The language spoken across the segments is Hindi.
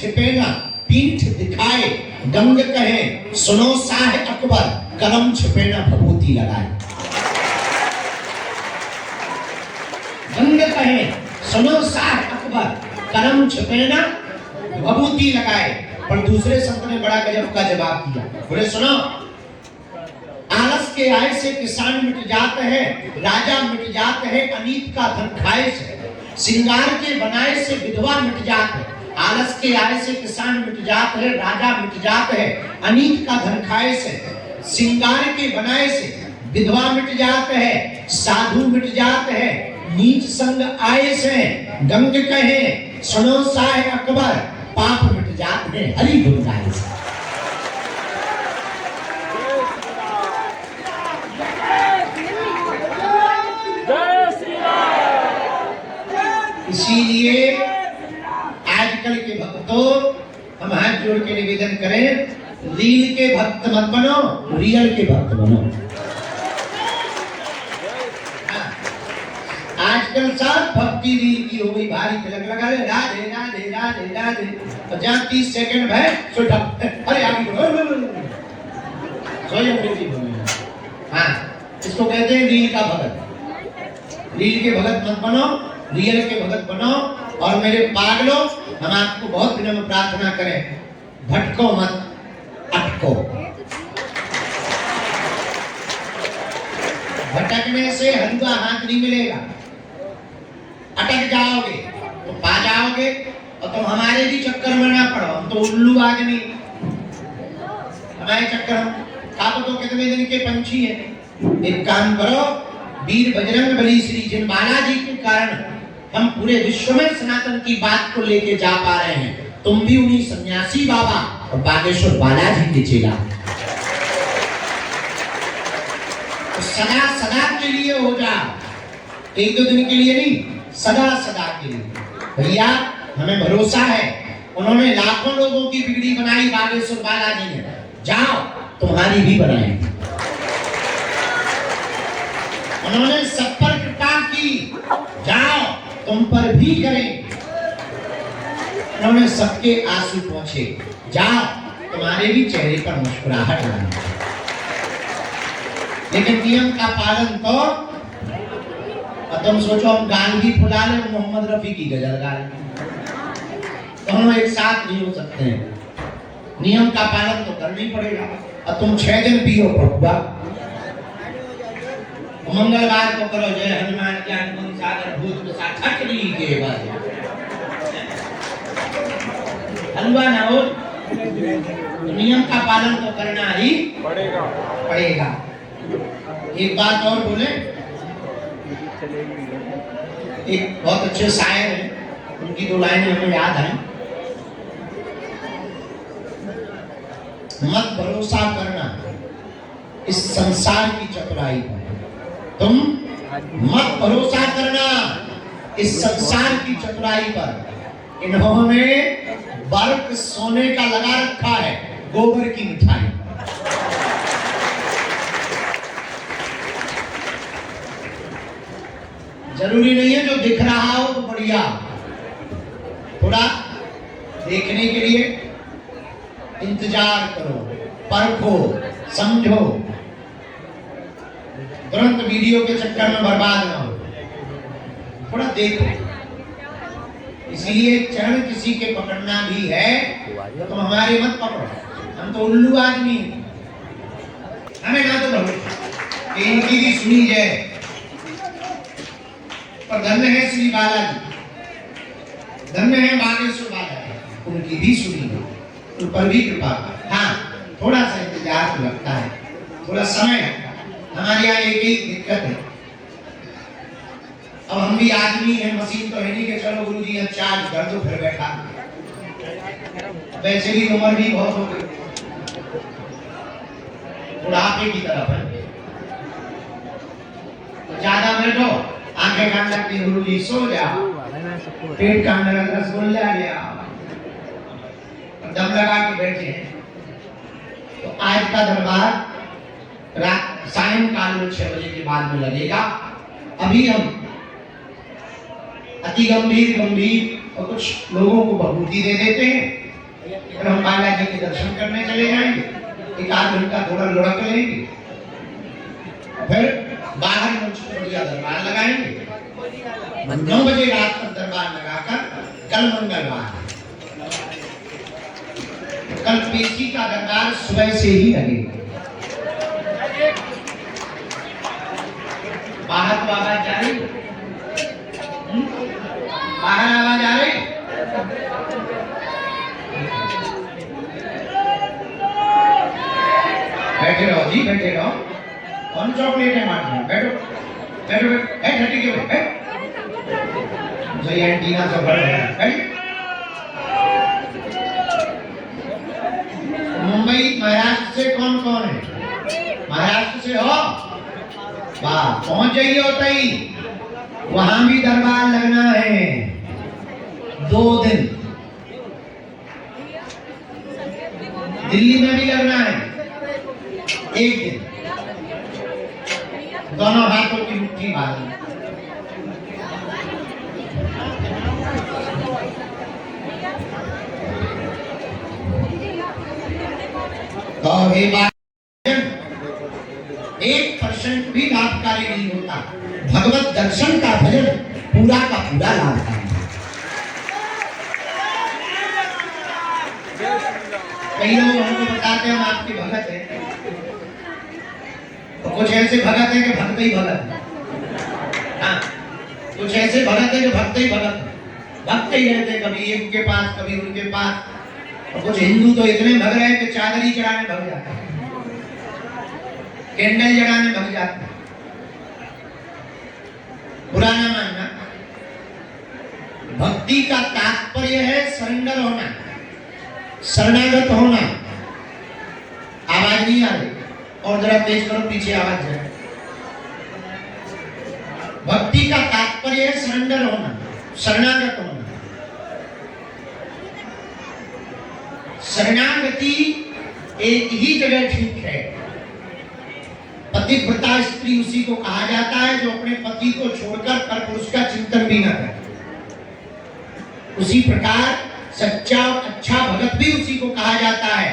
छिपे न पीठ दिखाए, गंग कहे सुनो शाह अकबर, कलम छिपे न भभूति लगाए। गंग कहे सुनो शाह अकबर, कलम छिपे न भभूति लगाए। पर दूसरे संत ने बड़ा गजब का जवाब दिया, बोले सुनो, आलस के आय से किसान मिट जाते हैं, राजा मिट जाते हैं अनीत का धन खाए से, सिंगार के बनाए से विधवा मिट जाते हैं। आलस के आय से किसान मिट जाते हैं, राजा मिट जाते हैं अनीत का धन खाए से, सिंगार के बनाए से विधवा मिट जाते हैं, साधु मिट जाते हैं नीच संग आए से। गंग कहे सुनो शाह अकबर, पाप मिट जाते हैं हरि गुण गाए से। इसीलिए आजकल के भक्तों, हम हाथ जोड़ के निवेदन करें, रील के भक्त मत बनो, रियल के भक्त बनो। आजकल सब भक्ति रील की हो गई, भारी तिलक लगा ले, राधे राधे राधे राधे, तो जहाँ 30 सेकंड है सो अरे आगे हाँ, इसको कहते हैं रील का भगत। रील के भगत मत बनो, रियल के भगत बनो। और मेरे पागलों, हम आपको बहुत दिनों में प्रार्थना करें, भटको मत, अटको। भटकने से हलवा हाथ नहीं मिलेगा, अटक जाओगे तो पा जाओगे, और तुम हमारे भी चक्कर में ना पड़ो। हम तो उल्लू आदमी, हमारे चक्कर, हम खाते तो कितने दिन के पंछी हैं। एक काम करो, वीर बजरंग बली श्री जिन बालाजी के कारण हम पूरे विश्व में सनातन की बात को लेके जा पा रहे हैं, तुम भी उन्हीं सन्यासी बाबा और बागेश्वर बालाजी के चेला। तो सदा सदा के लिए हो जा, एक दो दिन के लिए नहीं, सदा सदा के लिए। भैया हमें भरोसा है, उन्होंने लाखों लोगों की बिगड़ी बनाई बागेश्वर बालाजी ने, जाओ तुम्हारी भी बनाएंगे। उन्होंने सब पर कृपा की, जाओ तुम पर भी करें। उन्होंने सबके आंसू पोंछे, जाओ तुम्हारे भी चेहरे पर मुस्कुराहट लाना। लेकिन नियम का पालन तो, और तुम सोचो हम गाल भी फुला ले, मोहम्मद रफी की गजल गा ले, दोनों एक साथ नहीं हो सकते हैं। नियम का पालन तो करना ही पड़ेगा। और तुम 6 दिन पियो पड़ुआ, मंगलवार को करो जय हनुमान ज्ञान गुण सागर भूत प्रसाद छठनी के बाद हलवा ना हो, नियम का पालन तो करना ही पड़ेगा। एक बात और बोले, एक बहुत अच्छे शायर हैं, उनकी 2 लाइनें हमें याद हैं। मत भरोसा करना इस संसार की चतुराई पर, तुम मत भरोसा करना इस संसार की चतुराई पर। इन्होंने वर्क सोने का लगा रखा है, गोबर की मिठाई। जरूरी नहीं है जो दिख रहा हो तो बढ़िया, थोड़ा देखने के लिए इंतजार करो, परखो, समझो, तुरंत वीडियो के चक्कर में बर्बाद ना हो, थोड़ा देखो। इसलिए चरण किसी के पकड़ना भी है तो तुम हमारे मत पकड़ो, हम तो उल्लू आदमी, हमें ना तो भरोसा कि इनकी भी सुनी जाए। पर धन्य है श्री बालाजी, धन्य है बागेश्वर बालाजी, उनकी भी सुनी है, उन पर भी कृपा। हाँ, थोड़ा सा इंतजार तो लगता है, थोड़ा समय लगता है। हमारे यहाँ एक ही दिक्कत है, अब हम भी आदमी हैं, मशीन तो है नहीं कि चलो गुरुजी अब चार्ज कर दो फिर बैठा। वैसे भी उम्र भी बहुत हो गई, बुढ़ापे की तरफ है, तो ज्यादा बैठो, आंखें कान लगती, गुरुजी सो जाओ, पेट कान लगा, रसगुल्ला ले आओ, दम लगा के बैठे हैं। तो आज का दरबार सायंकाल 6 बजे के बाद में लगेगा। अभी हम अति गंभीर और कुछ लोगों को भभूति दे देते हैं, फिर हम बालाजी के दर्शन करने चले जाएंगे, एक आध घंटा थोड़ा लुढ़क लेंगे, फिर बाहर मुंशिया दरबार लगाएंगे। 9 बजे रात तक दरबार लगाकर कल मंगलवार, कल पेशी का दरबार सुबह से ही लगेगा। बाहर तो आवाज जा रही, बाहर आवाज आ रही। बैठे रहो जी, बैठे रहो। कौन चॉकलेट है मार रहे? बैठो बैठो बैठो, ठीक है बैठ। मुझे एंटीना से भर रहा है। मुंबई महाराष्ट्र से कौन कौन है? महाराष्ट्र से हो? वाह, पहुंच जाइए होता ही, वहां भी दरबार लगना है 2 दिन। दिल्ली में भी लगना है 1 दिन। दोनों हाथों की मुट्ठी बांधी। तो ये बात 1% भी लाभकारी नहीं होता। भगवत दर्शन का भजन पूरा का पूरा लाभकारी है। कई लोग हमको बताते हैं हम आपके भगत हैं, तो कुछ ऐसे भगत है कि भक्त ही भगत है। हाँ, कुछ ऐसे भगत है कि भक्त ही भगत है, भक्त ही रहते, कभी एक के पास कभी उनके पास। और कुछ हिंदू तो इतने भग रहे हैं कि चादर ही चढ़ाने भग जाते हैं, कैंडल जलाने भग जाते हैं। पुराना मानना, भक्ति का तात्पर्य है सरेंडर होना, शरणागत होना। आवाज नहीं आ रही, और जरा तेज करो, पीछे आवाज है। भक्ति का तात्पर्य है सरेंडर होना, शरणागत होना। शरणागति एक ही जगह ठीक है। पतिव्रता स्त्री उसी को कहा जाता है जो अपने पति को छोड़कर परपुरुष का चिंतन भी न करे। उसी प्रकार सच्चा और अच्छा भगत भी उसी को कहा जाता है।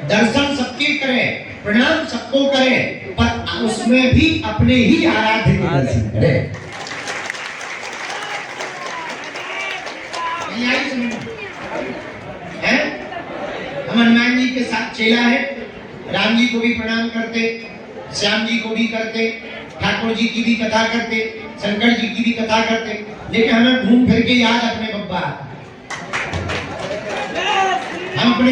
दर्शन सबके करे, प्रणाम सबको करे, पर उसमें भी अपने ही आराध्य के दर्शन करे। हम हनुमान जी के साथ चेला है, राम जी को भी प्रणाम करते, श्याम जी को भी करते, ठाकुर जी की भी कथा करते, शंकर जी की भी कथा करते, लेकिन हमें घूम फिर के याद अपने बब्बा, हम अपने